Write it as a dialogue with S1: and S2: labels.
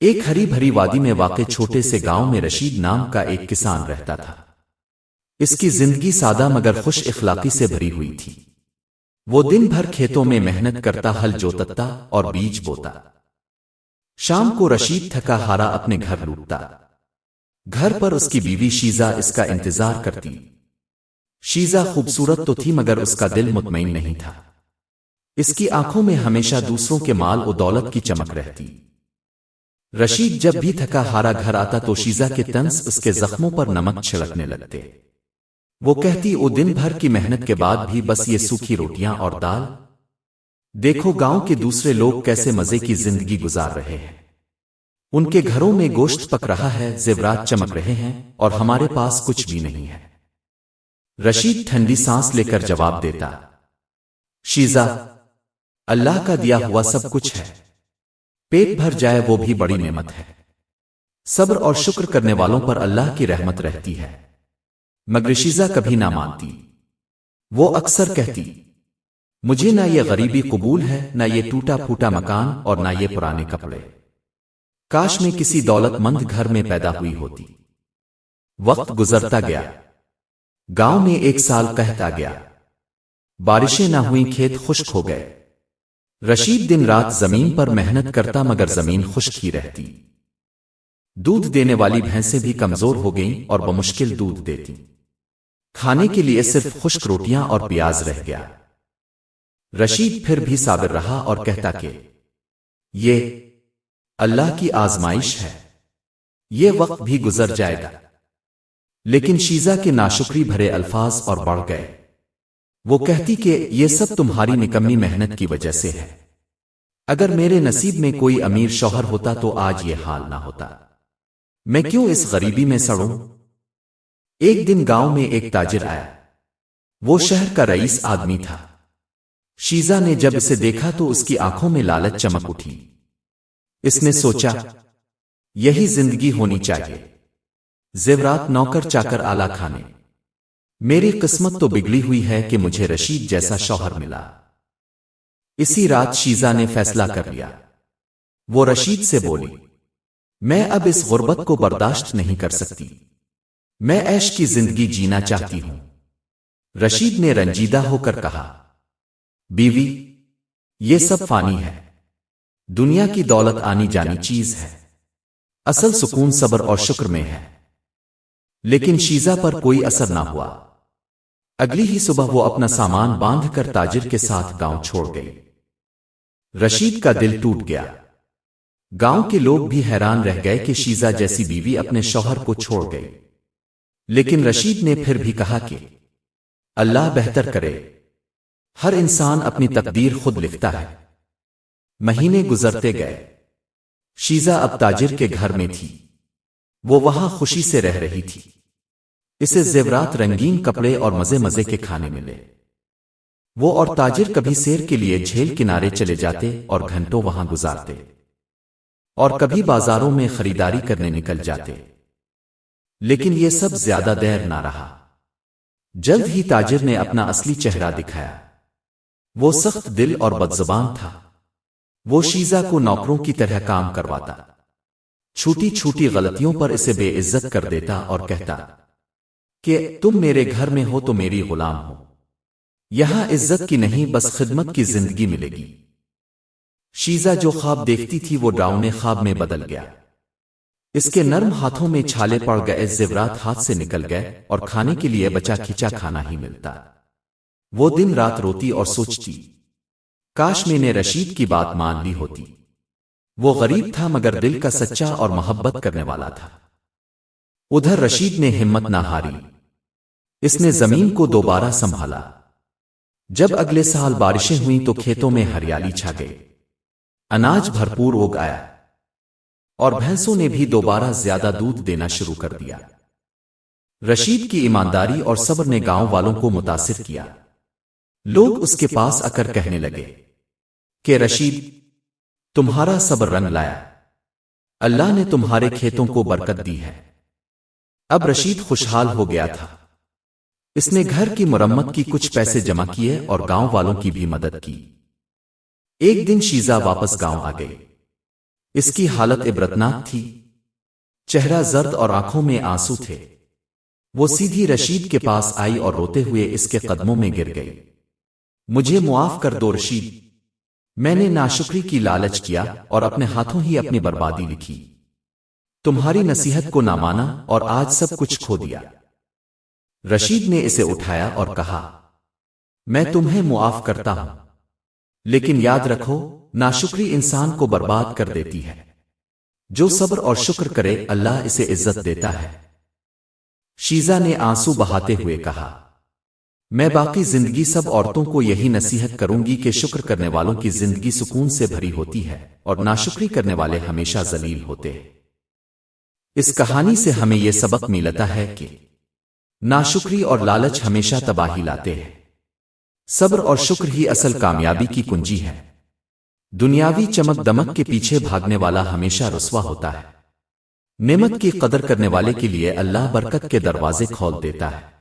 S1: ایک ہری بھری وادی میں واقع چھوٹے سے گاؤں میں رشید نام کا ایک کسان رہتا تھا۔ اس کی زندگی سادہ مگر خوش اخلاقی سے بھری ہوئی تھی۔ وہ دن بھر کھیتوں میں محنت کرتا، ہل جوتتا اور بیج بوتا۔ شام کو رشید تھکا ہارا اپنے گھر لوٹتا۔ گھر پر اس کی بیوی شیزہ اس کا انتظار کرتی۔ شیزہ خوبصورت تو تھی مگر اس کا دل مطمئن نہیں تھا۔ اس کی آنکھوں میں ہمیشہ دوسروں کے مال و دولت کی چمک رہتی۔ رشید جب بھی تھکا ہارا گھر آتا تو شیزہ کے طنز اس کے زخموں پر نمک چھڑکنے لگتے۔ وہ کہتی، او دن بھر کی محنت کے بعد بھی بس یہ سوکھی روٹیاں اور دال؟ دیکھو گاؤں کے دوسرے لوگ کیسے مزے کی زندگی گزار رہے ہیں۔ ان کے گھروں میں گوشت پک رہا ہے، زیورات چمک رہے ہیں، اور ہمارے پاس کچھ بھی نہیں ہے۔ رشید ٹھنڈی سانس لے کر جواب دیتا، شیزہ، اللہ کا دیا ہوا سب کچھ ہے۔ پیٹ بھر جائے وہ بھی بڑی نعمت ہے۔ صبر اور شکر کرنے والوں پر اللہ کی رحمت رہتی ہے۔ مگر شیزہ کبھی نہ مانتی۔ وہ اکثر کہتی، مجھے نہ یہ غریبی قبول ہے، نہ یہ ٹوٹا پھوٹا مکان، اور نہ یہ پرانے کپڑے۔ کاش میں کسی دولت مند گھر میں پیدا ہوئی ہوتی۔ وقت گزرتا گیا۔ گاؤں میں ایک سال قحط آ گیا۔ بارشیں نہ ہوئیں، کھیت خشک ہو گئے۔ رشید دن رات زمین پر محنت کرتا مگر زمین خشک ہی رہتی۔ دودھ دینے والی بھینسیں بھی کمزور ہو گئیں اور بمشکل دودھ دیتی۔ کھانے کے لیے صرف خشک روٹیاں اور پیاز رہ گیا۔ رشید پھر بھی صابر رہا اور کہتا کہ یہ اللہ کی آزمائش ہے، یہ وقت بھی گزر جائے گا۔ لیکن شیزہ کے ناشکری بھرے الفاظ اور بڑھ گئے۔ وہ کہتی کہ یہ سب تمہاری نکمی محنت کی وجہ سے ہے۔ اگر میرے نصیب میں کوئی امیر شوہر ہوتا تو آج یہ حال نہ ہوتا۔ میں کیوں اس غریبی میں سڑوں؟ ایک دن گاؤں میں ایک تاجر آیا۔ وہ شہر کا رئیس آدمی تھا۔ شیزہ نے جب اسے دیکھا تو اس کی آنکھوں میں لالچ چمک اٹھی۔ اس نے سوچا، یہی زندگی ہونی چاہیے، زیورات، نوکر چاکر، اعلیٰ کھانے۔ میری قسمت تو بگڑی ہوئی ہے کہ مجھے رشید جیسا شوہر ملا۔ اسی رات شیزہ نے فیصلہ کر لیا۔ وہ رشید سے بولی، میں اب اس غربت کو برداشت نہیں کر سکتی، میں عیش کی زندگی جینا چاہتی ہوں۔ رشید نے رنجیدہ ہو کر کہا، بیوی، یہ سب فانی ہے، دنیا کی دولت آنی جانی چیز ہے، اصل سکون صبر اور شکر میں ہے۔ لیکن شیزہ پر کوئی اثر نہ ہوا۔ اگلی ہی صبح وہ اپنا سامان باندھ کر تاجر کے ساتھ گاؤں چھوڑ گئی۔ رشید کا دل ٹوٹ گیا۔ گاؤں کے لوگ بھی حیران رہ گئے کہ شیزہ جیسی بیوی اپنے شوہر کو چھوڑ گئی۔ لیکن رشید نے پھر بھی کہا کہ اللہ بہتر کرے، ہر انسان اپنی تقدیر خود لکھتا ہے۔ مہینے گزرتے گئے۔ شیزہ اب تاجر کے گھر میں تھی۔ وہ وہاں خوشی سے رہ رہی تھی۔ اسے زیورات، رنگین کپڑے اور مزے مزے کے کھانے ملے۔ وہ اور تاجر کبھی سیر کے لیے جھیل کنارے چلے جاتے اور گھنٹوں وہاں گزارتے، اور کبھی بازاروں میں خریداری کرنے نکل جاتے۔ لیکن یہ سب زیادہ دیر نہ رہا۔ جلد ہی تاجر نے اپنا اصلی چہرہ دکھایا۔ وہ سخت دل اور بدزبان تھا۔ وہ شیزہ کو نوکروں کی طرح کام کرواتا، چھوٹی چھوٹی غلطیوں پر اسے بے عزت کر دیتا اور کہتا کہ تم میرے گھر میں ہو تو میری غلام ہو، یہاں عزت کی نہیں بس خدمت کی زندگی ملے گی۔ شیزہ جو خواب دیکھتی تھی وہ ڈراؤنے خواب میں بدل گیا۔ اس کے نرم ہاتھوں میں چھالے پڑ گئے، زیورات ہاتھ سے نکل گئے، اور کھانے کے لیے بچا کھچا کھانا ہی ملتا۔ وہ دن رات روتی اور سوچتی، کاش میں نے رشید کی بات مان لی ہوتی۔ وہ غریب تھا مگر دل کا سچا اور محبت کرنے والا تھا۔ ادھر رشید نے ہمت نہ ہاری۔ اس نے زمین کو دوبارہ سنبھالا۔ جب اگلے سال بارشیں ہوئیں تو کھیتوں میں ہریالی چھا گئی، اناج بھرپور اگ آیا، اور بھینسوں نے بھی دوبارہ زیادہ دودھ دینا شروع کر دیا۔ رشید کی ایمانداری اور صبر نے گاؤں والوں کو متاثر کیا۔ لوگ اس کے پاس آ کر کہنے لگے کہ رشید، تمہارا صبر رنگ لایا، اللہ نے تمہارے کھیتوں کو برکت دی ہے۔ اب رشید خوشحال ہو گیا تھا۔ اس نے گھر کی مرمت کی کچھ پیسے جمع کیے اور گاؤں والوں کی بھی مدد کی۔ ایک دن شیزہ واپس گاؤں آ گئی۔ اس کی حالت عبرتناک تھی، چہرہ زرد اور آنکھوں میں آنسو تھے۔ وہ سیدھی رشید کے پاس آئی اور روتے ہوئے اس کے قدموں میں گر گئی۔ مجھے معاف کر دو رشید، میں نے ناشکری کی لالچ کیا اور اپنے ہاتھوں ہی اپنی بربادی لکھی۔ تمہاری نصیحت کو نہ مانا اور آج سب کچھ کھو دیا۔ رشید نے اسے اٹھایا اور کہا، میں تمہیں معاف کرتا ہوں، لیکن یاد رکھو ناشکری انسان کو برباد کر دیتی ہے۔ جو صبر اور شکر کرے اللہ اسے عزت دیتا ہے۔ شیزہ نے آنسو بہاتے ہوئے کہا، میں باقی زندگی سب عورتوں کو یہی نصیحت کروں گی کہ شکر کرنے والوں کی زندگی سکون سے بھری ہوتی ہے اور ناشکری کرنے والے ہمیشہ ذلیل ہوتے ہیں۔ اس کہانی سے ہمیں یہ سبق ملتا ہے کہ ناشکری اور لالچ ہمیشہ تباہی لاتے ہیں۔ صبر اور شکر ہی اصل کامیابی کی کنجی ہے۔ دنیاوی چمک دمک کے پیچھے بھاگنے والا ہمیشہ رسوا ہوتا ہے۔ نعمت کی قدر کرنے والے کے لیے اللہ برکت کے دروازے کھول دیتا ہے۔